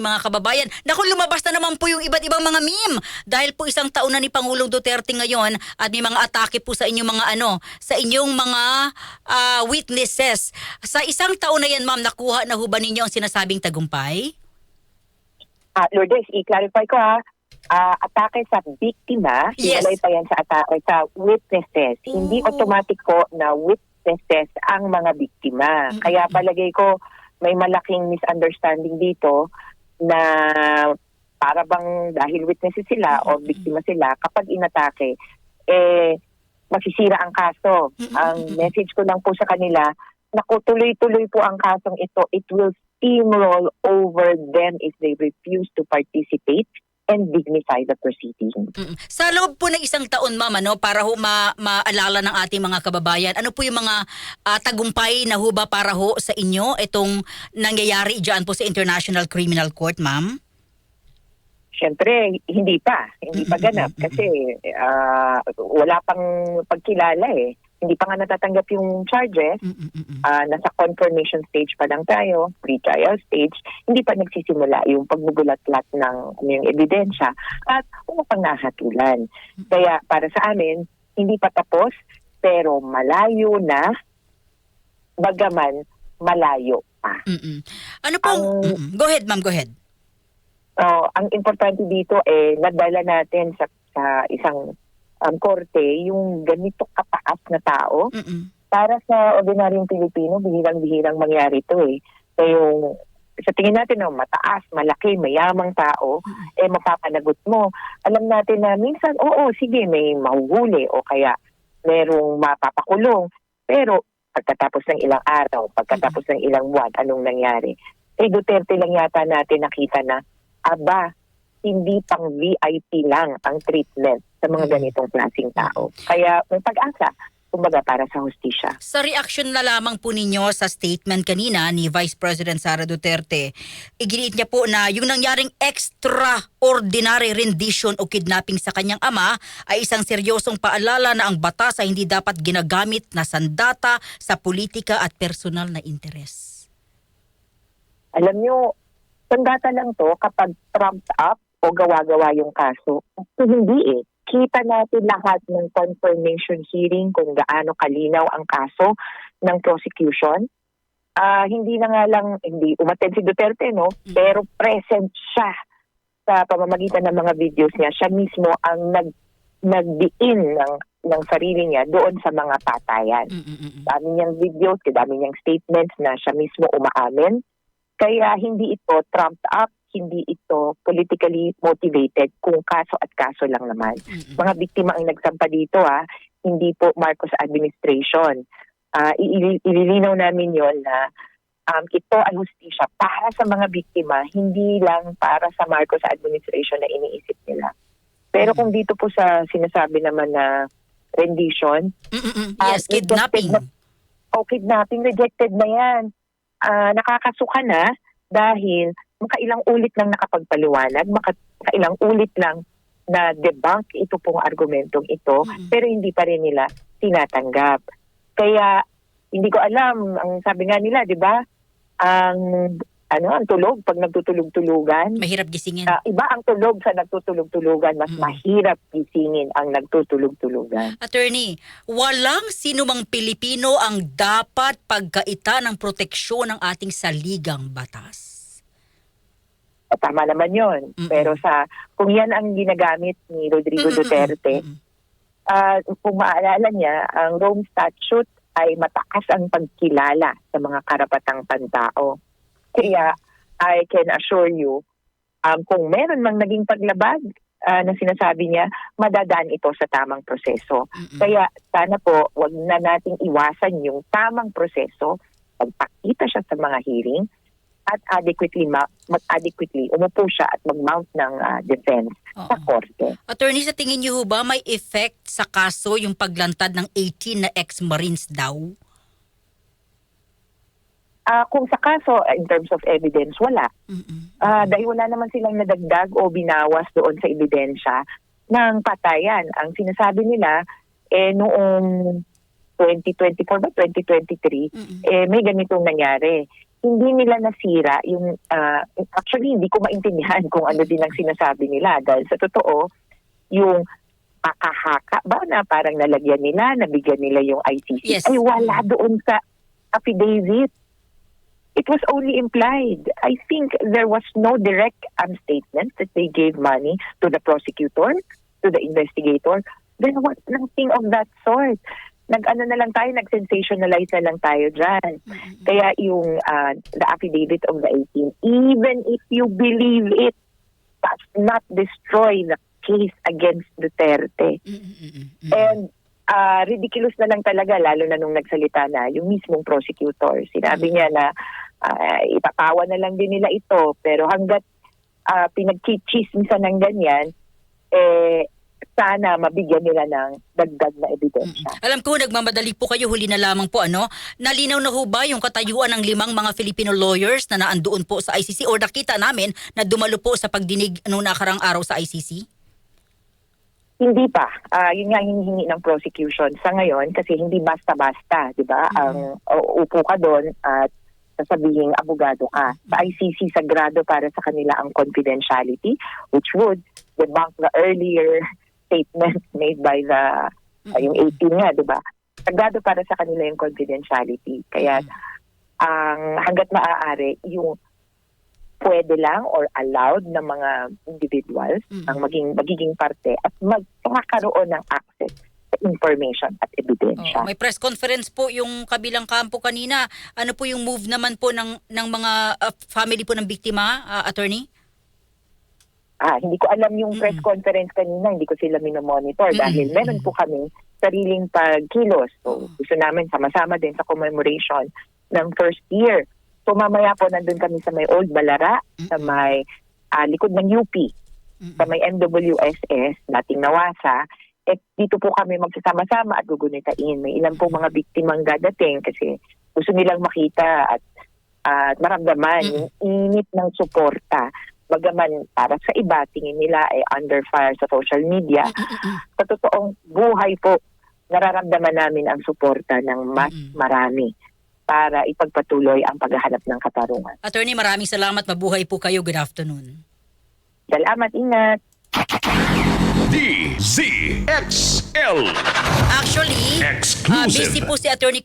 mga kababayan. Naku, lumabas na naman po yung iba't ibang mga meme. Dahil po isang taon na ni Pangulong Duterte ngayon at may mga atake po sa inyong mga sa inyong mga witnesses. Sa isang taon na yan, ma'am, nakuha na ho ba ninyo ang sinasabing tagumpay? Lourdes, i-clarify ko atake sa biktima, Yes. hinalay pa yan sa atake sa witnesses. Hindi automatic ko na witnesses ang mga biktima. Kaya palagay ko may malaking misunderstanding dito na para bang dahil witnesses sila o biktima sila, kapag inatake, masisira ang kaso. Ang message ko lang po sa kanila, naku, tuloy-tuloy po ang kasong ito. It will steamroll over them if they refuse to participate and dignify the proceeding. Sa loob po ng isang taon, ma'am, para ho maalala ng ating mga kababayan, ano po yung mga tagumpay na ho ba para ho sa inyo itong nangyayari dyan po sa International Criminal Court, ma'am? Siyempre, hindi pa ganap kasi wala pang pagkilala eh. Hindi pa nga natatanggap yung charges. Nasa confirmation stage pa lang tayo, pre-trial stage. Hindi pa nagsisimula yung pagbubulat-lat ng yung ebidensya at pang nahatulan. Kaya para sa amin, hindi pa tapos pero malayo na, bagaman malayo pa. Ano pong... Go ahead, ma'am, go ahead. Ang importante dito nadala natin sa isang korte yung ganito kataas na tao. Para sa ordinaryong Pilipino, bihirang-bihirang mangyari ito eh. So yung sa tingin natin mataas, malaki, mayamang tao, mapapanagot mo. Alam natin na minsan, sige, may mahuhuli o kaya merong mapapakulong. Pero pagkatapos ng ilang araw, pagkatapos ng ilang buwan, anong nangyari? Duterte lang yata natin nakita na hindi pang VIP lang ang treatment sa mga ganitong klaseng tao. Kaya may pag-asa, kumbaga, para sa hustisya. Sa reaksyon na lamang po ninyo sa statement kanina ni Vice President Sara Duterte, iginiit niya po na yung nangyaring extraordinary rendition o kidnapping sa kanyang ama ay isang seryosong paalala na ang batas ay hindi dapat ginagamit na sandata sa politika at personal na interes. Alam nyo, sandata lang to kapag trumped up o gawa-gawa yung kaso. Hindi Kita natin lahat ng confirmation hearing kung gaano kalinaw ang kaso ng prosecution. Hindi na nga lang, hindi umattend si Duterte, pero present siya sa pamamagitan ng mga videos niya. Siya mismo ang nagdiin ng sarili niya doon sa mga patayan. Dami niyang videos, dami niyang statements na siya mismo umaamin. Kaya hindi ito trumped up, hindi ito politically motivated kung kaso at kaso lang naman. Mga biktima ang nagsampa dito, hindi po Marcos administration. Ililinaw namin yon na ito ay hustisya para sa mga biktima, hindi lang para sa Marcos administration na iniisip nila. Pero kung dito po sa sinasabi naman na rendition, yes, kidnapping. Kidnapping, rejected na yan. Nakakasuka na dahil makailang ulit lang nakapagpaliwanag, makailang ulit lang na debunk ito pong argumentong ito, pero hindi pa rin nila tinatanggap. Kaya hindi ko alam, ang sabi nga nila, 'di ba? Ang tulog pag nagtutulog-tulugan. Mahirap gisingin. Iba ang tulog sa nagtutulog-tulugan, mas mahirap gisingin ang nagtutulog-tulugan. Attorney, walang sinumang Pilipino ang dapat pagkaita ng proteksyon ng ating saligang batas. Tama naman yon. Pero kung yan ang ginagamit ni Rodrigo Duterte, kung maalala niya, ang Rome Statute ay mataas ang pagkilala sa mga karapatang pantao. Kaya I can assure you, kung meron mang naging paglabag na sinasabi niya, madadaan ito sa tamang proseso. Kaya sana po, wag na nating iwasan yung tamang proseso, pagpakita siya sa mga hearing, at adequately umupo siya at mag-mount ng defense sa korte. Attorney, sa tingin niyo ba may effect sa kaso yung paglantad ng 18 na ex-Marines daw? Kung sa kaso, in terms of evidence, wala. Dahil wala naman silang nadagdag o binawas doon sa ebidensya ng patayan. Ang sinasabi nila, noong 2024 ba 2023, may ganitong nangyari. hindi nila nasira yung actually hindi ko maintindihan kung ano din ang sinasabi nila dahil sa totoo yung pakahaka ba na parang nalagyan nila, nabigyan nila yung ICC Yes. ay wala doon sa affidavit. It was only implied. I think there was no direct statement that they gave money to the prosecutor, to the investigator. There was nothing of that sort. Nag-ano na lang tayo, nag-sensationalize na lang tayo dyan. Kaya yung the affidavit of the 18, even if you believe it, does not destroy the case against Duterte. And ridiculous na lang talaga, lalo na nung nagsalita na yung mismong prosecutor. Sinabi niya na ipatawa na lang din nila ito, pero hanggat pinagchichismisan ng ganyan, sana mabigyan nila ng dagdag na ebidensya. Alam ko, nagmamadali po kayo, huli na lamang po, nalinaw na ho ba yung katayuan ng 5 mga Filipino lawyers na naandoon po sa ICC o nakita namin na dumalo po sa pagdinig nung nakarang araw sa ICC? Hindi pa. Yun nga hinihingi ng prosecution sa ngayon kasi hindi basta-basta, di ba? Ang upo ka doon at sasabihing abogado ka. Sa ICC, sagrado para sa kanila ang confidentiality, which would debunk the earlier statement made by the yung 18 nga, di ba? Sagrado para sa kanila yung confidentiality. Kaya hanggat maaari, yung pwede lang or allowed ng mga individuals ang magiging parte at magkakaroon ng access sa information at ebidensya. May press conference po yung kabilang kampo kanina. Ano po yung move naman po ng mga family po ng biktima, attorney? Hindi ko alam yung press conference kanina, hindi ko sila minomonitor dahil meron po kami sariling pagkilos. So, gusto namin sama-sama din sa commemoration ng first year. So, mamaya po nandun kami sa may Old Balara, sa may likod ng UP, sa may MWSS, dating Nawasa. Dito po kami magsasama-sama at gugunitain. May ilan po mga biktimang dadating kasi gusto nilang makita at maramdaman yung init ng suporta. Bagaman para sa iba, tingin nila ay under fire sa social media. Sa totoong buhay po, nararamdaman namin ang suporta ng mas marami para ipagpatuloy ang paghahanap ng katarungan. Attorney, maraming salamat. Mabuhay po kayo. Good afternoon. Salamat, ingat. DZXL Actually, Exclusive. busy po si Attorney